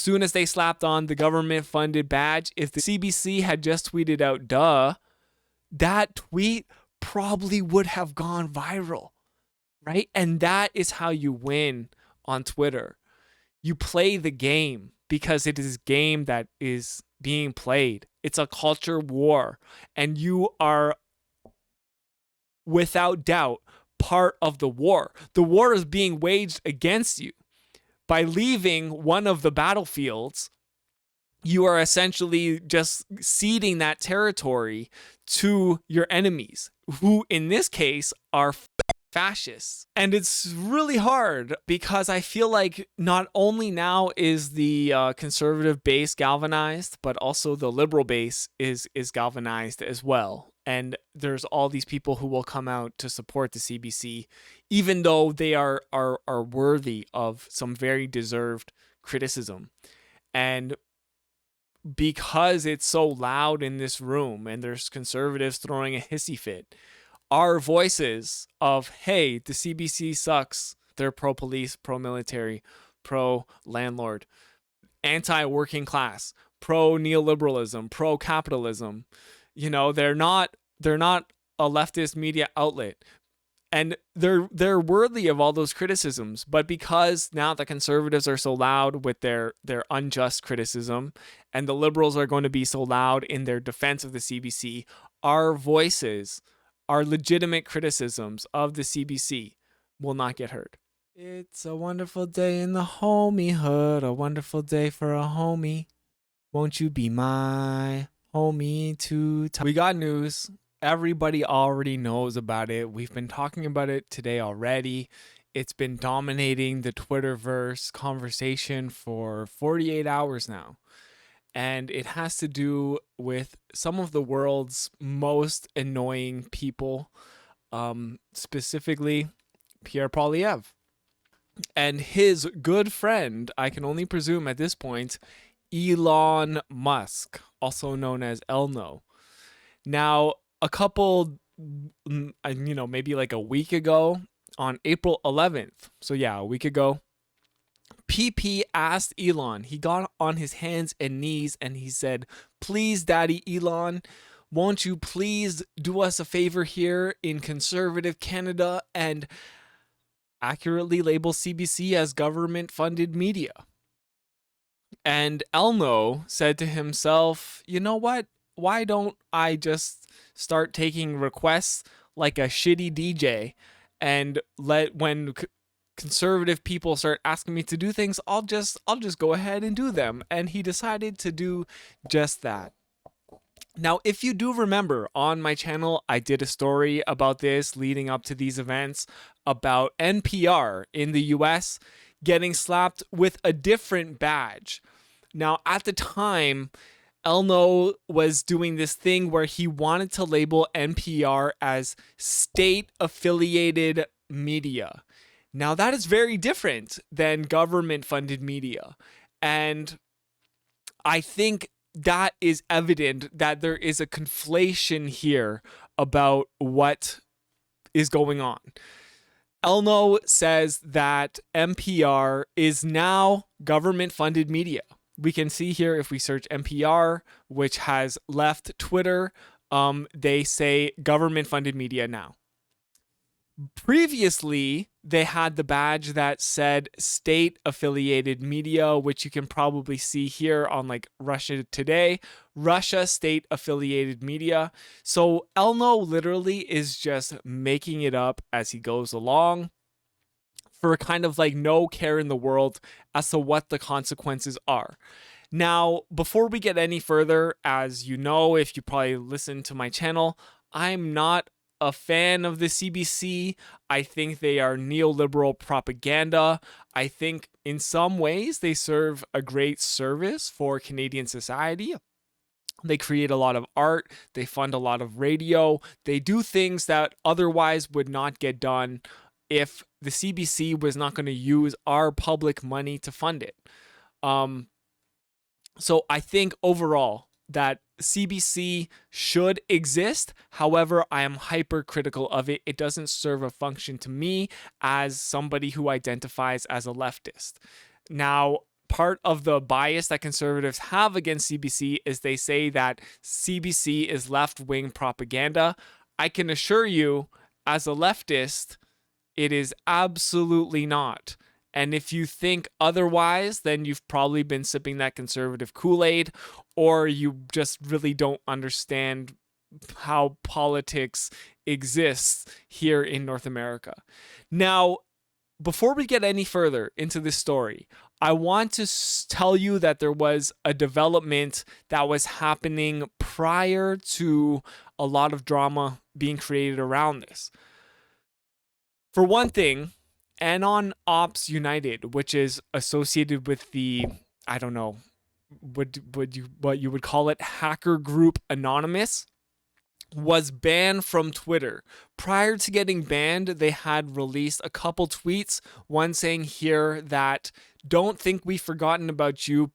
soon as they slapped on the government-funded badge, if the CBC had just tweeted out, duh, that tweet probably would have gone viral, right? And that is how you win on Twitter. You play the game because it is a game that is being played. It's a culture war, and you are, without doubt, part of the war. The war is being waged against you. By leaving one of the battlefields, you are essentially just ceding that territory to your enemies, who in this case are fascists. And it's really hard because I feel like not only now is the conservative base galvanized, but also the liberal base is galvanized as well. And there's all these people who will come out to support the CBC, even though they are worthy of some very deserved criticism. And because it's so loud in this room and there's conservatives throwing a hissy fit, our voices of, hey, the CBC sucks, they're pro-police, pro-military, pro-landlord, anti-working class, pro-neoliberalism, pro-capitalism, they're not a leftist media outlet. And they're worthy of all those criticisms. But because now the conservatives are so loud with their unjust criticism, and the liberals are going to be so loud in their defense of the CBC, our voices, our legitimate criticisms of the CBC will not get heard. It's a wonderful day in the homiehood, a wonderful day for a homie. Won't you be my homie too? We got news. Everybody already knows about it. We've been talking about it today already. It's been dominating the Twitterverse conversation for 48 hours now. And it has to do with some of the world's most annoying people, specifically Pierre Poilievre and his good friend, I can only presume at this point, Elon Musk, also known as Elno. Now, a couple, maybe like a week ago, on April 11th, so yeah, a week ago, PP asked Elon, he got on his hands and knees and he said, please, Daddy Elon, won't you please do us a favor here in conservative Canada and accurately label CBC as government-funded media? And Elno said to himself, you know what? Why don't I just start taking requests like a shitty DJ, and when conservative people start asking me to do things, I'll just go ahead and do them. And he decided to do just that. Now, if you do remember, on my channel, I did a story about this leading up to these events about NPR in the US getting slapped with a different badge. Now, at the time, Elno was doing this thing where he wanted to label NPR as state-affiliated media. Now, that is very different than government-funded media. And I think that is evident that there is a conflation here about what is going on. Elno says that NPR is now government-funded media. We can see here if we search NPR, which has left Twitter, they say government-funded media now. Previously, they had the badge that said state-affiliated media, which you can probably see here on like Russia Today, Russia state-affiliated media. So Elno literally is just making it up as he goes along for kind of like no care in the world as to what the consequences are. Now, before we get any further, as you know, if you probably listen to my channel, I'm not a fan of the CBC. I think they are neoliberal propaganda. I think in some ways they serve a great service for Canadian society. They create a lot of art. They fund a lot of radio. They do things that otherwise would not get done if the CBC was not going to use our public money to fund it. So I think overall that CBC should exist. However, I am hypercritical of it. It doesn't serve a function to me as somebody who identifies as a leftist. Now, part of the bias that conservatives have against CBC is they say that CBC is left-wing propaganda. I can assure you, as a leftist, it is absolutely not. And if you think otherwise, then you've probably been sipping that conservative Kool-Aid, or you just really don't understand how politics exists here in North America. Now, before we get any further into this story, I want to tell you that there was a development that was happening prior to a lot of drama being created around this. For one thing, Anon Ops United, which is associated with the, I don't know, what you would call it, hacker group Anonymous, was banned from Twitter. Prior to getting banned, they had released a couple tweets, one saying here that, "Don't think we've forgotten about you,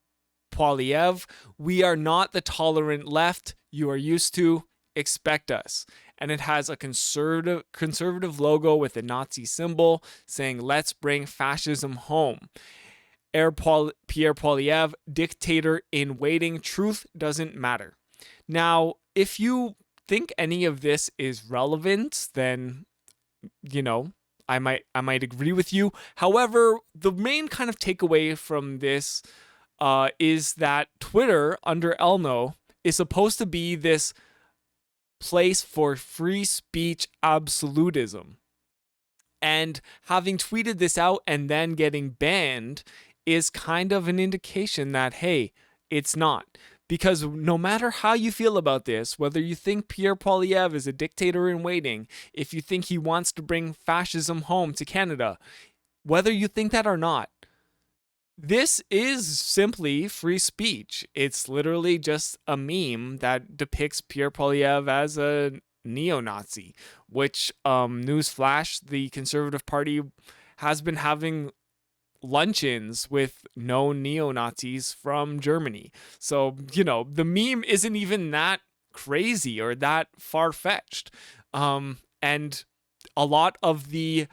Poilievre. We are not the tolerant left you are used to. Expect us." And it has a conservative logo with a Nazi symbol saying, "Let's bring fascism home." Pierre Poilievre, dictator in waiting. Truth doesn't matter. Now, if you think any of this is relevant, then, you know, I might agree with you. However, the main kind of takeaway from this is that Twitter under Elno is supposed to be this place for free speech absolutism. And having tweeted this out and then getting banned is kind of an indication that, hey, it's not. Because no matter how you feel about this, whether you think Pierre Poilievre is a dictator in waiting, if you think he wants to bring fascism home to Canada, whether you think that or not, this is simply free speech. It's literally just a meme that depicts Pierre Poilievre as a neo-Nazi, which, newsflash, the Conservative Party has been having luncheons with known neo-Nazis from Germany. So, you know, the meme isn't even that crazy or that far-fetched. And a lot of the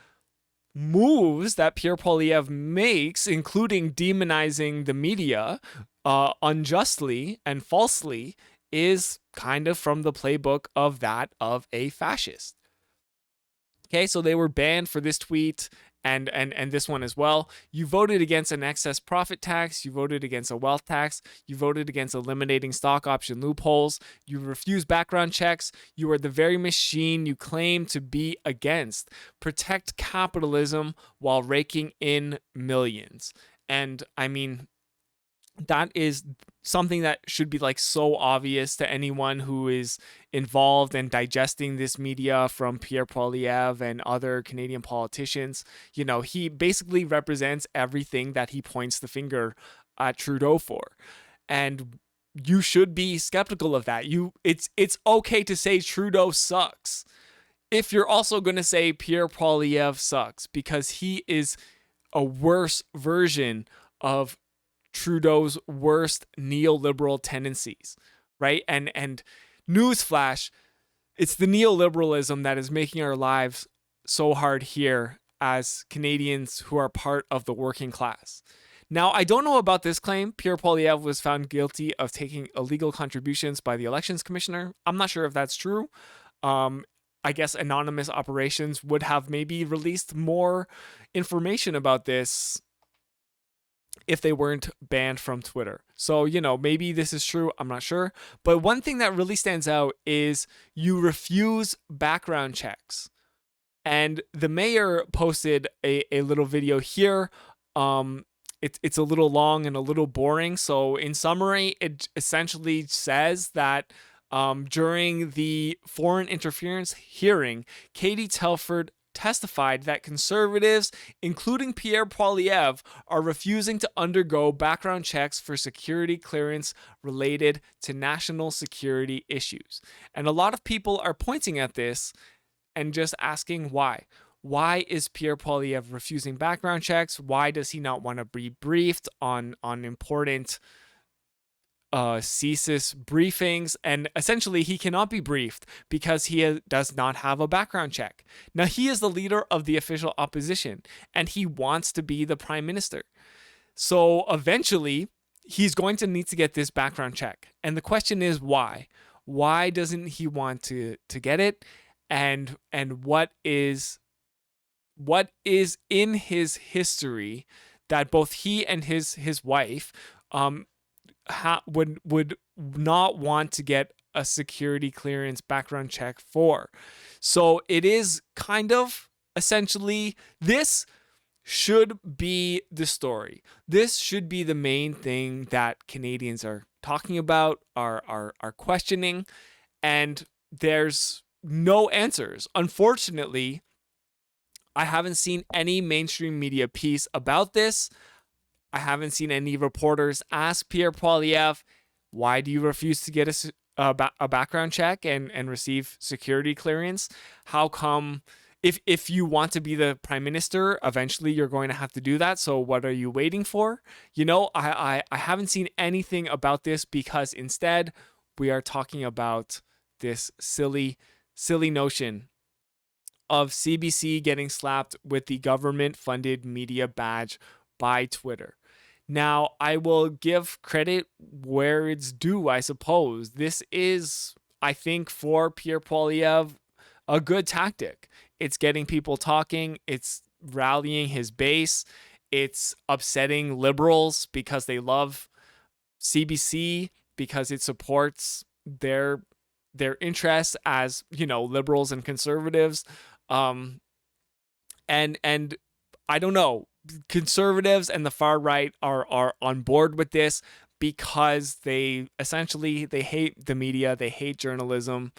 moves that Pierre Poilievre makes, including demonizing the media unjustly and falsely, is kind of from the playbook of that of a fascist. Okay, so they were banned for this tweet and this one as well. You voted against an excess profit tax. You voted against a wealth tax. You voted against eliminating stock option loopholes. You refused background checks. You are the very machine you claim to be against. Protect capitalism while raking in millions. And I mean, that is something that should be like so obvious to anyone who is involved in digesting this media from Pierre Poilievre and other Canadian politicians. You know, he basically represents everything that he points the finger at Trudeau for. And you should be skeptical of that. It's okay to say Trudeau sucks if you're also going to say Pierre Poilievre sucks, because he is a worse version of Trudeau's worst neoliberal tendencies, right? And newsflash, it's the neoliberalism that is making our lives so hard here as Canadians who are part of the working class. Now, I don't know about this claim. Pierre Poilievre was found guilty of taking illegal contributions by the Elections Commissioner. I'm not sure if that's true. I guess anonymous operations would have maybe released more information about this if they weren't banned from Twitter. So, you know, maybe this is true. I'm not sure. But one thing that really stands out is you refuse background checks. And the mayor posted a little video here. It's a little long and a little boring. So in summary, it essentially says that during the foreign interference hearing, Katie Telford testified that conservatives, including Pierre Poilievre, are refusing to undergo background checks for security clearance related to national security issues. And a lot of people are pointing at this and just asking why. Why is Pierre Poilievre refusing background checks? Why does he not want to be briefed on important CSIS briefings? And essentially he cannot be briefed because he does not have a background check. Now, he is the leader of the official opposition and he wants to be the prime minister. So eventually, he's going to need to get this background check. And the question is why? Why doesn't he want to get it? And what is in his history that both he and his wife would not want to get a security clearance background check for. So it is kind of essentially, this should be the story. This should be the main thing that Canadians are talking about, are questioning, and there's no answers. Unfortunately, I haven't seen any mainstream media piece about this. I haven't seen any reporters ask Pierre Poilievre, why do you refuse to get a background check and receive security clearance? How come, if you want to be the prime minister, eventually you're going to have to do that. So what are you waiting for? You know, I haven't seen anything about this, because instead we are talking about this silly notion of CBC getting slapped with the government-funded media badge by Twitter. Now, I will give credit where it's due, I suppose. This is, I think, for Pierre Poilievre, a good tactic. It's getting people talking. It's rallying his base. It's upsetting liberals because they love CBC, because it supports their interests as, you know, liberals and conservatives. And I don't know, conservatives and the far right are on board with this because they hate the media, they hate journalism,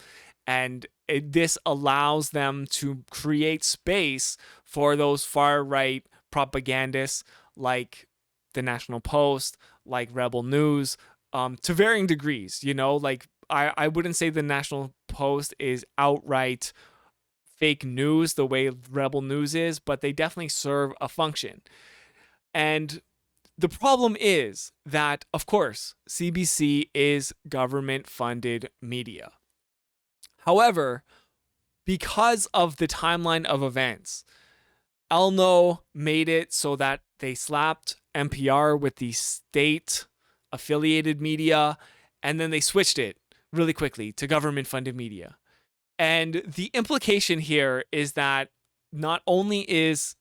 and this allows them to create space for those far right propagandists like the National Post, like Rebel News, to varying degrees. You know, like I wouldn't say the National Post is outright fake news the way Rebel News is, but they definitely serve a function. And the problem is that, of course, CBC is government-funded media. However, because of the timeline of events, Elno made it so that they slapped NPR with the state-affiliated media, and then they switched it really quickly to government-funded media. And the implication here is that not only is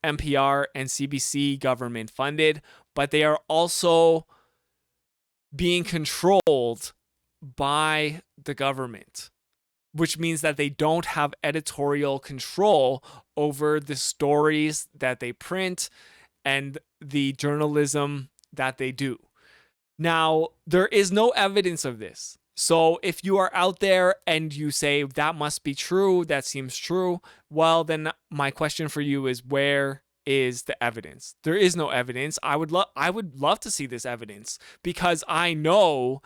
NPR and CBC government funded, but they are also being controlled by the government, which means that they don't have editorial control over the stories that they print and the journalism that they do. Now, there is no evidence of this. So if you are out there and you say that must be true, that seems true, well, then my question for you is, where is the evidence? There is no evidence. I would love to see this evidence, because I know,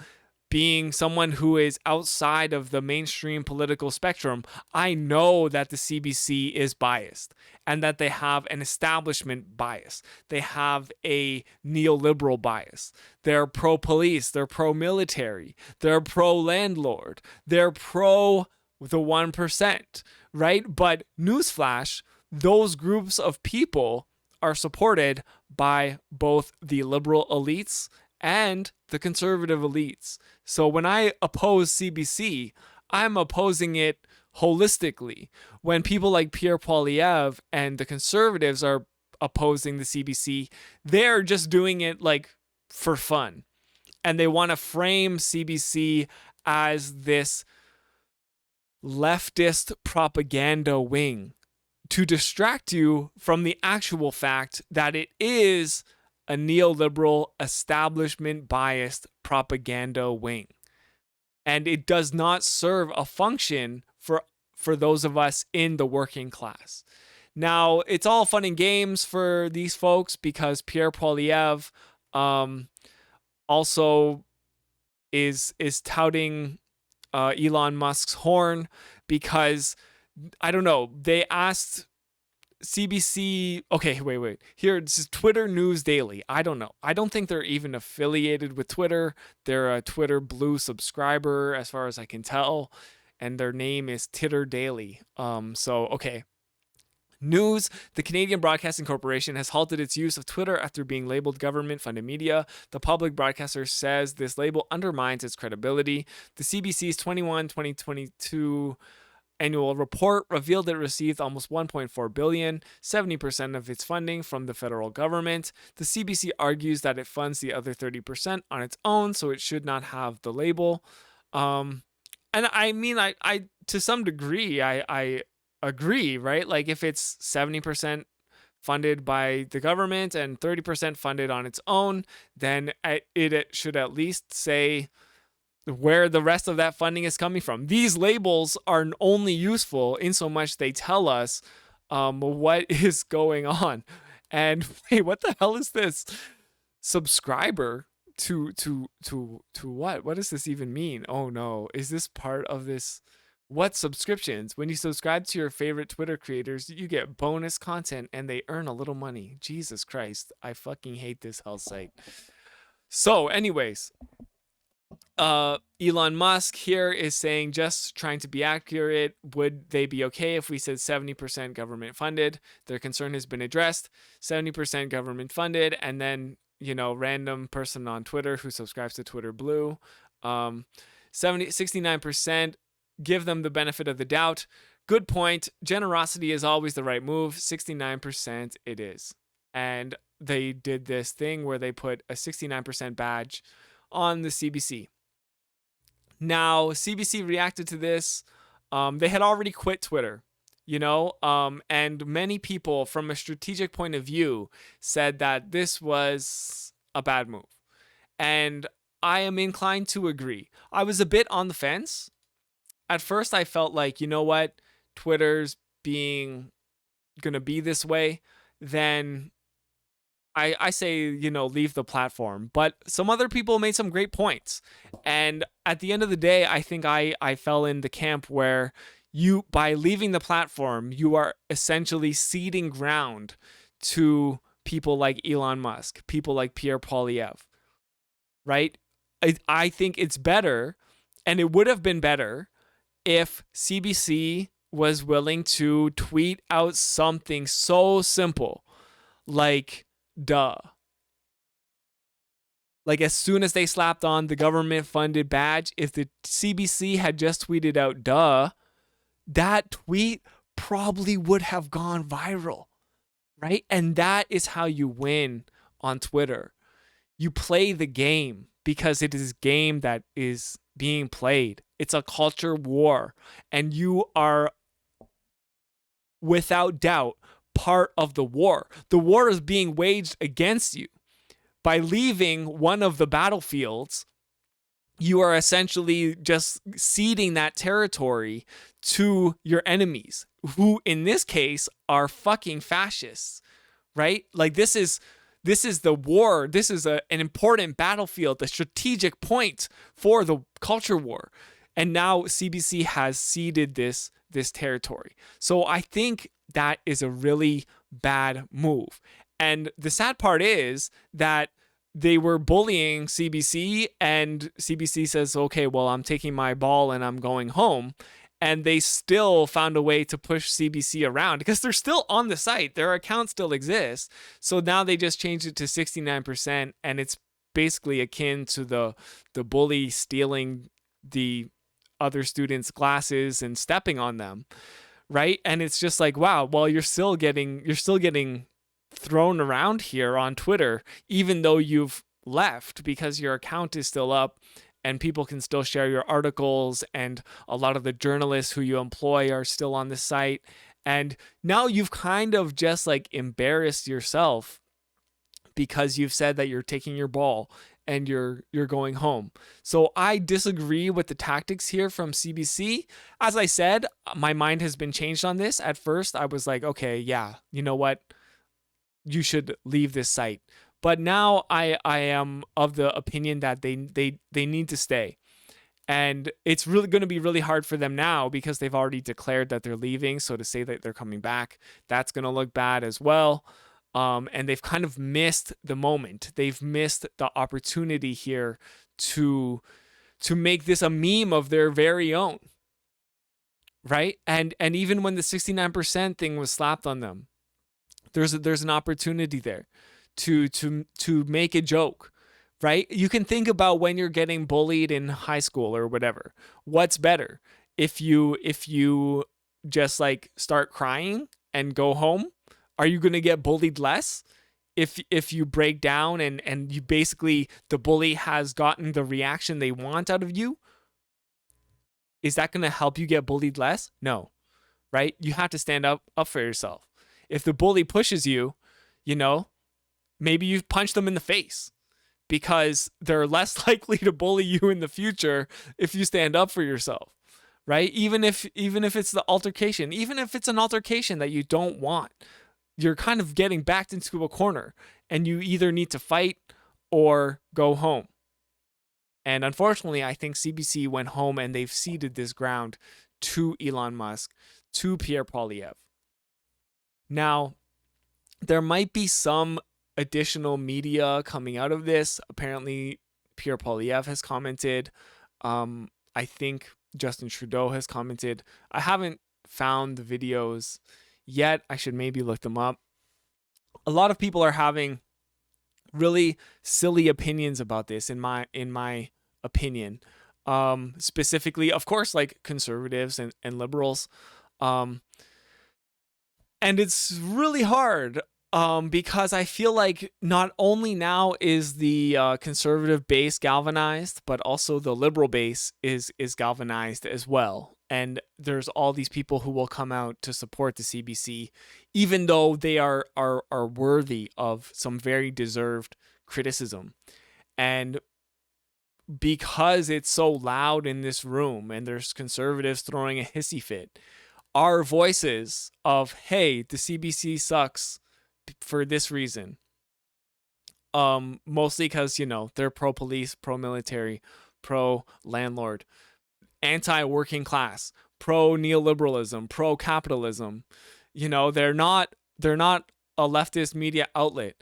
being someone who is outside of the mainstream political spectrum, I know that the CBC is biased and that they have an establishment bias. They have a neoliberal bias. They're pro-police, they're pro-military, they're pro-landlord, they're pro the 1%, right? But newsflash, those groups of people are supported by both the liberal elites and the conservative elites. So when I oppose CBC, I'm opposing it holistically. When people like Pierre Poilievre and the conservatives are opposing the CBC, they're just doing it like for fun. And they want to frame CBC as this leftist propaganda wing to distract you from the actual fact that it is a neoliberal, establishment-biased propaganda wing. And it does not serve a function for those of us in the working class. Now, it's all fun and games for these folks because Pierre Poilievre also is touting Elon Musk's horn, because, I don't know, they asked CBC, okay, wait. Here, this is Twitter News Daily. I don't know. I don't think they're even affiliated with Twitter. They're a Twitter Blue subscriber, as far as I can tell, and their name is Titter Daily. So, okay. News: the Canadian Broadcasting Corporation has halted its use of Twitter after being labeled government-funded media. The public broadcaster says this label undermines its credibility. The CBC's 2022 annual report revealed it received almost $1.4 billion, 70% of its funding from the federal government. The CBC argues that it funds the other 30% on its own, so it should not have the label. And I mean, I to some degree, I agree, right? Like if it's 70% funded by the government and 30% funded on its own, then it should at least say where the rest of that funding is coming from. These labels are only useful in so much they tell us what is going on. And wait, what the hell is this? Subscriber to what? What does this even mean? Oh no, is this part of this? What subscriptions? When you subscribe to your favorite Twitter creators, you get bonus content and they earn a little money. Jesus Christ, I fucking hate this hell site. So anyways, Elon Musk here is saying, just trying to be accurate, would they be okay if we said 70% government funded? Their concern has been addressed. 70% government funded, and then, you know, random person on Twitter who subscribes to Twitter Blue. 69%, give them the benefit of the doubt. Good point. Generosity is always the right move. 69% it is. And they did this thing where they put a 69% badge on the CBC. Now, CBC reacted to this. They had already quit Twitter, you know, and many people from a strategic point of view said that this was a bad move. And I am inclined to agree. I was a bit on the fence. At first, I felt like, you know what, Twitter's going to be this way, then I say, you know, leave the platform. But some other people made some great points. And at the end of the day, I think I fell in the camp where by leaving the platform, you are essentially ceding ground to people like Elon Musk, people like Pierre Poilievre, right? I think it's better, and it would have been better if CBC was willing to tweet out something so simple like, duh. Like as soon as they slapped on the government funded badge, if the CBC had just tweeted out duh, that tweet probably would have gone viral, right? And that is how you win on Twitter. You play the game because it is a game that is being played. It's a culture war, and you are without doubt part of the war. The war is being waged against you. By leaving one of the battlefields, you are essentially just ceding that territory to your enemies, who in this case are fucking fascists, right? Like this is the war. This is an important battlefield, a strategic point for the culture war. And now CBC has ceded this territory. So I think that is a really bad move. And the sad part is that they were bullying CBC, and CBC says, okay, well, I'm taking my ball and I'm going home. And they still found a way to push CBC around because they're still on the site. Their account still exists. So now they just changed it to 69%, and it's basically akin to the bully stealing the other students' glasses and stepping on them, right? And it's just like, wow, well, you're still getting thrown around here on Twitter, even though you've left, because your account is still up and people can still share your articles, and a lot of the journalists who you employ are still on the site. And now you've kind of just like embarrassed yourself because you've said that you're taking your ball and you're going home. So I disagree with the tactics here from CBC. As I said, my mind has been changed on this. At first, I was like, okay, yeah, you know what? You should leave this site. But now I am of the opinion that they need to stay. And it's really going to be really hard for them now because they've already declared that they're leaving. So to say that they're coming back, that's going to look bad as well. And they've kind of missed the moment. They've missed the opportunity here to make this a meme of their very own. right? And even when the 69% thing was slapped on them, there's an opportunity there to make a joke, right? You can think about when you're getting bullied in high school or whatever. What's better? If you just like start crying and go home, are you going to get bullied less? If you break down and you basically, the bully has gotten the reaction they want out of you, is that going to help you get bullied less? No, right? You have to stand up for yourself. If the bully pushes you, you know, maybe you punch them in the face, because they're less likely to bully you in the future if you stand up for yourself, right? Even if it's the altercation, even if it's an altercation that you don't want, you're kind of getting backed into a corner and you either need to fight or go home. And unfortunately, I think CBC went home and they've ceded this ground to Elon Musk, to Pierre Poilievre. Now, there might be some additional media coming out of this. Apparently, Pierre Poilievre has commented. I think Justin Trudeau has commented. I haven't found the videos yet. I should maybe look them up. A lot of people are having really silly opinions about this, in my opinion. Specifically, of course, like conservatives and liberals. And it's really hard because I feel like not only now is the conservative base galvanized, but also the liberal base is galvanized as well. And there's all these people who will come out to support the CBC, even though they are worthy of some very deserved criticism. And because it's so loud in this room and there's conservatives throwing a hissy fit, our voices of, hey, the CBC sucks for this reason, mostly because, you know, they're pro-police, pro-military, pro-landlord, anti-working class, pro-neoliberalism, pro-capitalism. You know, they're not a leftist media outlet.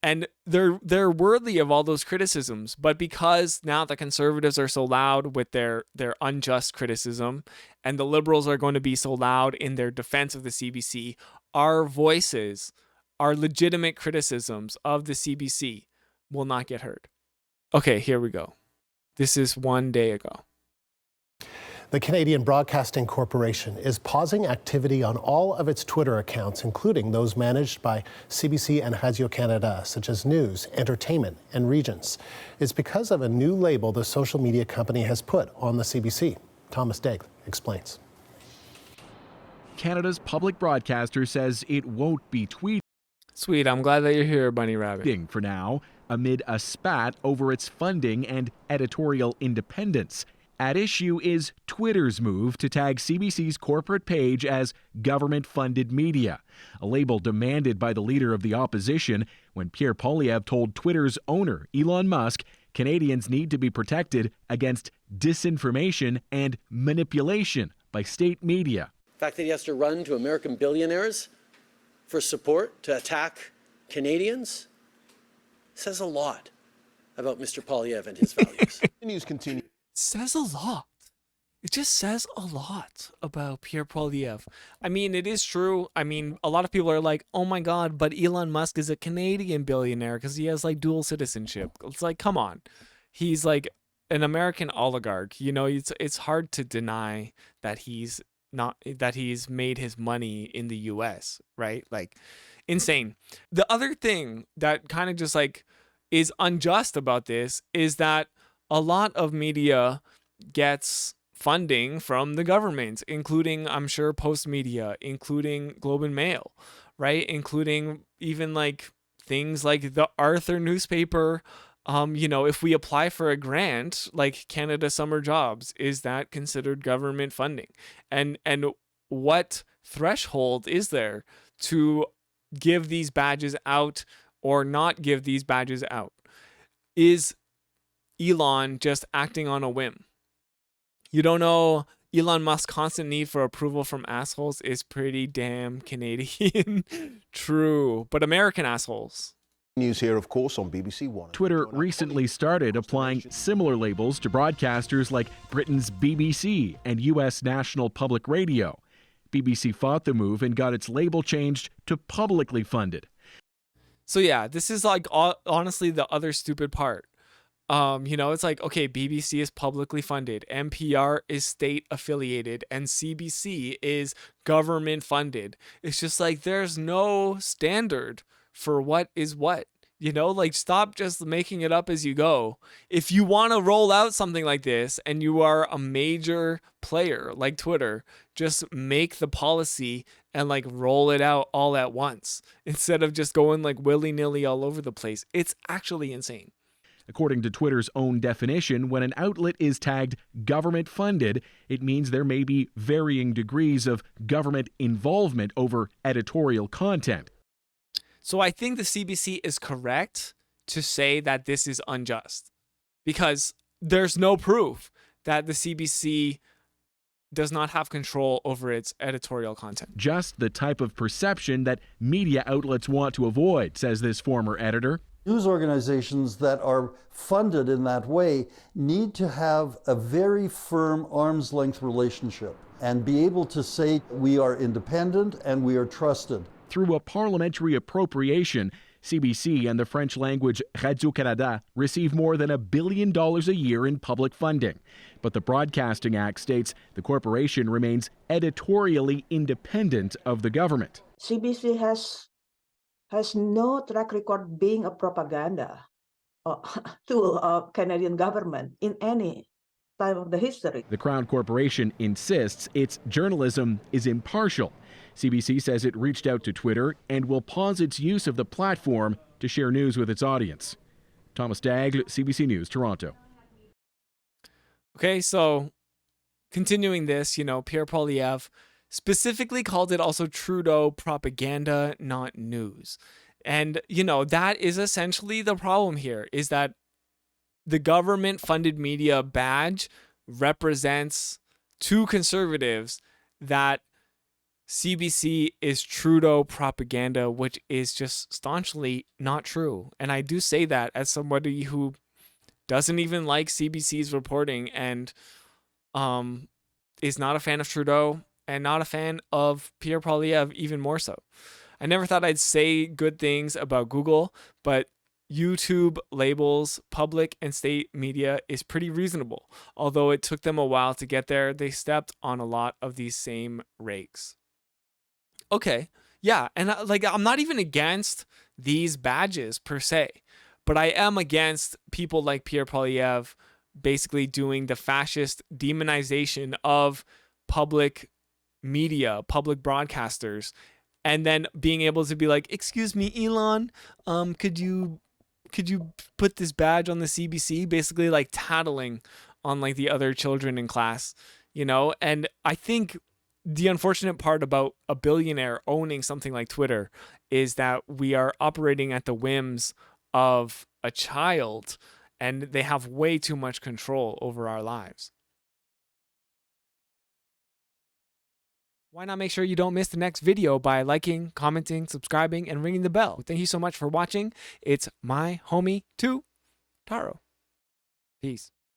And they're worthy of all those criticisms, but because now the conservatives are so loud with their unjust criticism, and the liberals are going to be so loud in their defense of the CBC, our voices, our legitimate criticisms of the CBC will not get heard. Okay, here we go. This is one day ago. The Canadian Broadcasting Corporation is pausing activity on all of its Twitter accounts, including those managed by CBC and Radio-Canada, such as News, Entertainment, and Regions. It's because of a new label the social media company has put on the CBC. Thomas Daigle explains. Canada's public broadcaster says it won't be tweeting. Sweet, I'm glad that you're here, Bunny Rabbit. For now, amid a spat over its funding and editorial independence. At issue is Twitter's move to tag CBC's corporate page as government-funded media, a label demanded by the leader of the opposition when Pierre Poilievre told Twitter's owner, Elon Musk, Canadians need to be protected against disinformation and manipulation by state media. The fact that he has to run to American billionaires for support to attack Canadians says a lot about Mr. Poilievre and his values. News continue. Says a lot. It just says a lot about Pierre Poilievre. I mean, it is true. I mean, a lot of people are like, oh my God, but Elon Musk is a Canadian billionaire because he has like dual citizenship. It's like, come on. He's like an American oligarch. You know, it's hard to deny that he's made his money in the US, right? Like, insane. The other thing that kind of just like is unjust about this is that a lot of media gets funding from the government, including, I'm sure, Post Media, including Globe and Mail, right? Including even like things like the Arthur newspaper. You know, if we apply for a grant like Canada Summer Jobs, is that considered government funding? And what threshold is there to give these badges out or not give these badges out? Is Elon just acting on a whim? You don't know, Elon Musk's constant need for approval from assholes is pretty damn Canadian. True, but American assholes. News here, of course, on BBC One. Twitter recently started applying similar labels to broadcasters like Britain's BBC and US National Public Radio. BBC fought the move and got its label changed to publicly funded. So yeah, this is like honestly the other stupid part. It's like, okay, BBC is publicly funded, NPR is state affiliated, and CBC is government funded. It's just like there's no standard for what is what. Like stop just making it up as you go. If you want to roll out something like this and you are a major player like Twitter, just make the policy and like roll it out all at once instead of just going like willy-nilly all over the place. It's actually insane. According to Twitter's own definition, when an outlet is tagged government funded, it means there may be varying degrees of government involvement over editorial content. So I think the CBC is correct to say that this is unjust because there's no proof that the CBC does not have control over its editorial content. Just the type of perception that media outlets want to avoid, says this former editor. News organizations that are funded in that way need to have a very firm arm's length relationship and be able to say we are independent and we are trusted. Through a parliamentary appropriation, CBC and the French language Radio-Canada receive more than $1 billion a year in public funding. But the Broadcasting Act states the corporation remains editorially independent of the government. CBC has no track record being a propaganda to Canadian government in any time of the history. The Crown Corporation insists its journalism is impartial. CBC says it reached out to Twitter and will pause its use of the platform to share news with its audience. Thomas Daigle, CBC News, Toronto. Okay, so continuing this, Pierre Poilievre specifically called it also Trudeau propaganda, not news. And, that is essentially the problem here, is that the government-funded media badge represents to conservatives that CBC is Trudeau propaganda, which is just staunchly not true. And I do say that as somebody who doesn't even like CBC's reporting and is not a fan of Trudeau and not a fan of Pierre Poilievre even more so. I never thought I'd say good things about Google, but YouTube labels public and state media is pretty reasonable. Although it took them a while to get there, they stepped on a lot of these same rakes. Okay, yeah, and I'm not even against these badges per se, but I am against people like Pierre Poilievre basically doing the fascist demonization of public media, public broadcasters, and then being able to be like, "Excuse me, Elon, could you put this badge on the CBC?" Basically, like tattling on like the other children in class, And I think the unfortunate part about a billionaire owning something like Twitter is that we are operating at the whims of a child, and they have way too much control over our lives. Why not make sure you don't miss the next video by liking, commenting, subscribing, and ringing the bell? Thank you so much for watching. It's my homie, too, Taro. Peace.